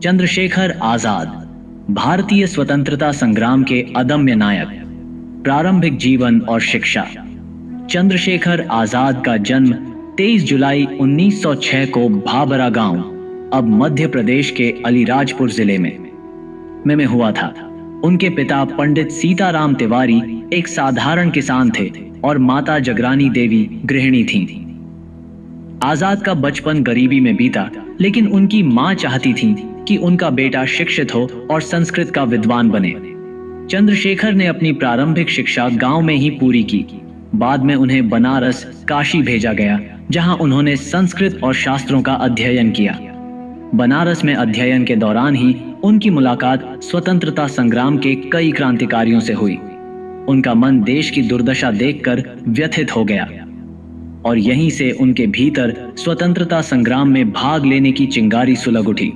चंद्रशेखर आजाद भारतीय स्वतंत्रता संग्राम के अदम्य नायक। प्रारंभिक जीवन और शिक्षा। चंद्रशेखर आजाद का जन्म 23 जुलाई 1906 को भाबरा गांव, अब मध्य प्रदेश के अलीराजपुर जिले में हुआ था। उनके पिता पंडित सीताराम तिवारी एक साधारण किसान थे और माता जगरानी देवी गृहिणी थीं। आजाद का बचपन गरीबी में बीता, लेकिन उनकी मां चाहती थी कि उनका बेटा शिक्षित हो और संस्कृत का विद्वान बने। चंद्रशेखर ने अपनी प्रारंभिक शिक्षा गांव में ही पूरी की। बाद में उन्हें बनारस, काशी भेजा गया, जहां उन्होंने संस्कृत और शास्त्रों का अध्ययन किया। बनारस में अध्ययन के दौरान ही उनकी मुलाकात स्वतंत्रता संग्राम के कई क्रांतिकारियों से हुई। उनका मन देश की दुर्दशा देखकर व्यथित हो गया और यहीं से उनके भीतर स्वतंत्रता संग्राम में भाग लेने की चिंगारी सुलग उठी।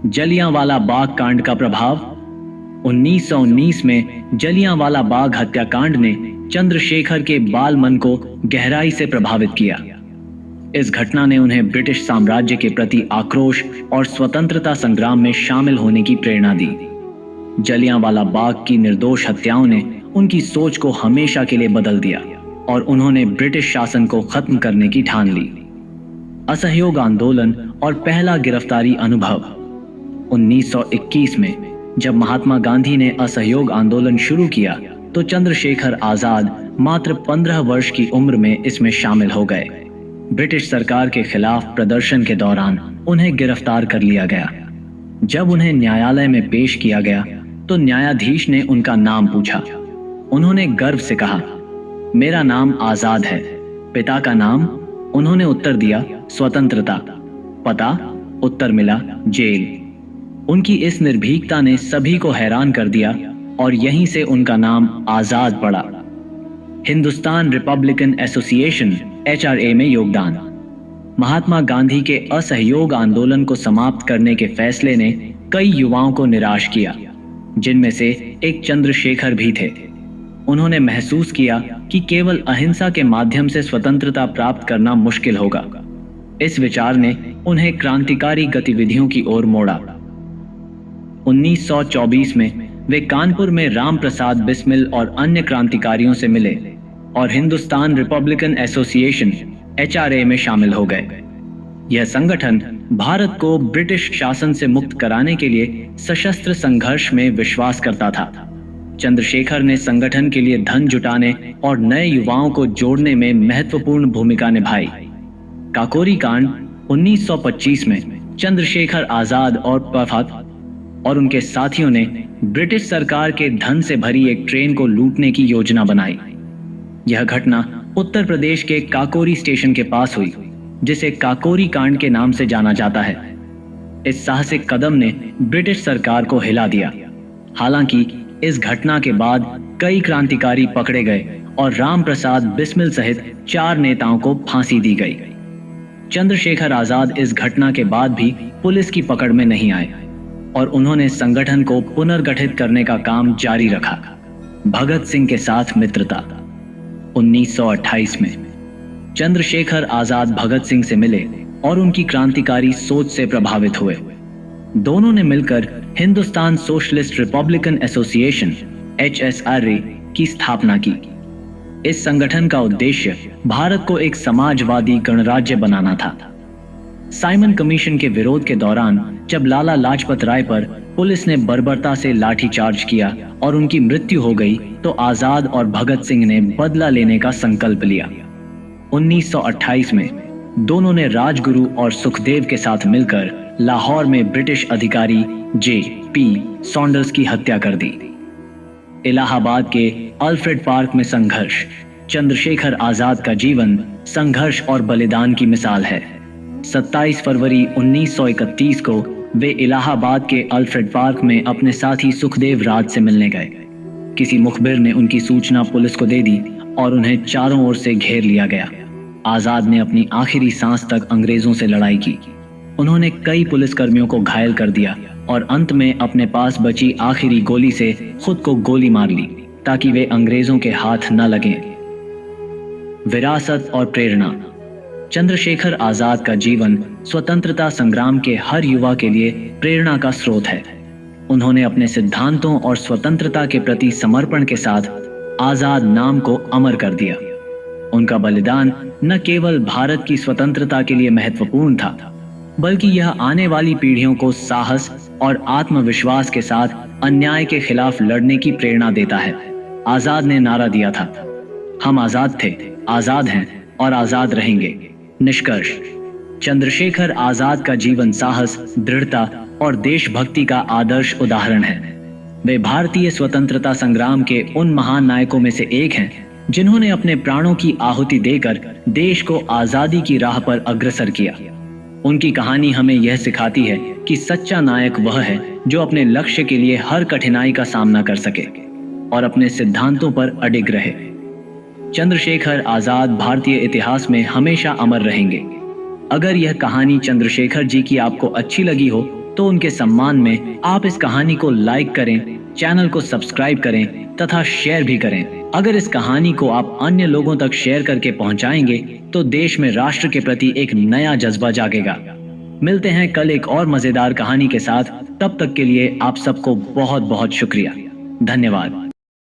जलियांवाला बाग कांड का प्रभाव। 1919 में जलियांवाला बाग हत्याकांड ने चंद्रशेखर के बाल मन को गहराई से प्रभावित किया। इस घटना ने उन्हें ब्रिटिश साम्राज्य के प्रति आक्रोश और स्वतंत्रता संग्राम में शामिल होने की प्रेरणा दी। जलियांवाला बाग की निर्दोष हत्याओं ने उनकी सोच को हमेशा के लिए बदल दिया और उन्होंने ब्रिटिश शासन को खत्म करने की ठान ली। असहयोग आंदोलन और पहला गिरफ्तारी अनुभव। 1921 में जब महात्मा गांधी ने असहयोग आंदोलन शुरू किया तो चंद्रशेखर आजाद मात्र 15 वर्ष की उम्र में इसमें शामिल हो गए। ब्रिटिश सरकार के खिलाफ प्रदर्शन के दौरान उन्हें गिरफ्तार कर लिया गया। जब उन्हें न्यायालय में पेश किया गया तो न्यायाधीश ने उनका नाम पूछा। उन्होंने गर्व से कहा, मेरा नाम आजाद है। पिता का नाम? उन्होंने उत्तर दिया, स्वतंत्रता। पता? उत्तर मिला, जेल। उनकी इस निर्भीकता ने सभी को हैरान कर दिया और यहीं से उनका नाम आजाद पड़ा। हिंदुस्तान रिपब्लिकन एसोसिएशन HRA में योगदान। महात्मा गांधी के असहयोग आंदोलन को समाप्त करने के फैसले ने कई युवाओं को निराश किया, जिनमें से एक चंद्रशेखर भी थे। उन्होंने महसूस किया कि केवल अहिंसा के माध्यम से स्वतंत्रता प्राप्त करना मुश्किल होगा। इस विचार ने उन्हें क्रांतिकारी गतिविधियों की ओर मोड़ा। 1924 में वे कानपुर में राम प्रसाद बिस्मिल और अन्य क्रांतिकारियों से मिले और हिंदुस्तान रिपब्लिकन एसोसिएशन HRA में शामिल हो गए। यह संगठन भारत को ब्रिटिश शासन से मुक्त कराने के लिए सशस्त्र संघर्ष में विश्वास करता था। चंद्रशेखर ने संगठन के लिए धन जुटाने और नए युवाओं को जोड़ने में महत्वपूर्ण भूमिका निभाई। काकोरी कांड 1925 में चंद्रशेखर आजाद और उनके साथियों ने ब्रिटिश सरकार के धन से भरी एक ट्रेन को लूटने की योजना बनाई। यह घटना उत्तर प्रदेश के काकोरी स्टेशन के पास हुई, जिसे काकोरी कांड के नाम से जाना जाता है। इस साहसिक कदम ने ब्रिटिश सरकार को हिला दिया। हालांकि इस घटना के बाद कई क्रांतिकारी पकड़े गए और राम प्रसाद बिस्मिल सहित 4 नेताओं को फांसी दी गई। चंद्रशेखर आजाद इस घटना के बाद भी पुलिस की पकड़ में नहीं आए और उन्होंने संगठन को पुनर्गठित करने का काम जारी रखा। भगत सिंह के साथ मित्रता। 1928 में चंद्रशेखर आजाद भगत सिंह से मिले और उनकी क्रांतिकारी सोच से प्रभावित हुए। दोनों ने मिलकर Hindustan socialist Republican association HSRA की स्थापना की। इस संगठन का उद्देश्य भारत को एक समाजवादी गणराज्य बनाना था। साइमन कमीशन के विरोध के दौरान जब लाला लाजपत राय पर पुलिस ने बर्बरता से लाठीचार्ज किया और उनकी मृत्यु हो गई तो आजाद और भगत सिंह ने बदला लेने का संकल्प लिया। 1928 में दोनों ने राजगुरु और सुखदेव के साथ मिलकर लाहौर में ब्रिटिश अधिकारी J.P. सॉन्डर्स की हत्या कर दी। इलाहाबाद के अल्फ्रेड पार्क में संघर्ष। चंद्रशेखर आजाद का जीवन संघर्ष और बलिदान की मिसाल है। 27 फरवरी 1931 को वे इलाहाबाद के अल्फ्रेड पार्क में अपने साथी सुखदेव राज से मिलने गए। किसी मुखबिर ने उनकी सूचना पुलिस को दे दी और उन्हें चारों ओर से घेर लिया गया। आजाद ने अपनी आखिरी सांस तक अंग्रेजों से लड़ाई की। उन्होंने कई पुलिसकर्मियों को घायल कर दिया और अंत में अपने पास बची आखिरी गोली से खुद को गोली मार ली ताकि वे अंग्रेजों के हाथ न लगें। विरासत और प्रेरणा। चंद्रशेखर आजाद का जीवन स्वतंत्रता संग्राम के हर युवा के लिए प्रेरणा का स्रोत है। उन्होंने अपने सिद्धांतों और स्वतंत्रता के प्रति समर्पण के साथ आजाद नाम को अमर कर दिया। उनका बलिदान न केवल भारत की स्वतंत्रता के लिए महत्वपूर्ण था, बल्कि यह आने वाली पीढ़ियों को साहस और आत्मविश्वास के साथ अन्याय के खिलाफ लड़ने की प्रेरणा देता है। आजाद ने नारा दिया था, हम आजाद थे, आजाद हैं और आजाद रहेंगे। निष्कर्ष, चंद्रशेखर आजाद का जीवन साहस, दृढ़ता और देशभक्ति का आदर्श उदाहरण है। वे भारतीय स्वतंत्रता संग्राम के उन महान नायकों में से एक हैं जिन्होंने अपने प्राणों की आहुति देकर देश को आजादी की राह पर अग्रसर किया। उनकी कहानी हमें यह सिखाती है कि सच्चा नायक वह है जो अपने लक्ष्य के लिए हर कठिनाई का सामना कर सके और अपने सिद्धांतों पर अडिग रहे। चंद्रशेखर आजाद भारतीय इतिहास में हमेशा अमर रहेंगे। अगर यह कहानी चंद्रशेखर जी की आपको अच्छी लगी हो तो उनके सम्मान में आप इस कहानी को लाइक करें, चैनल को सब्सक्राइब करें तथा शेयर भी करें। अगर इस कहानी को आप अन्य लोगों तक शेयर करके पहुंचाएंगे तो देश में राष्ट्र के प्रति एक नया जज्बा जागेगा। मिलते हैं कल एक और मजेदार कहानी के साथ। तब तक के लिए आप सबको बहुत बहुत शुक्रिया। धन्यवाद।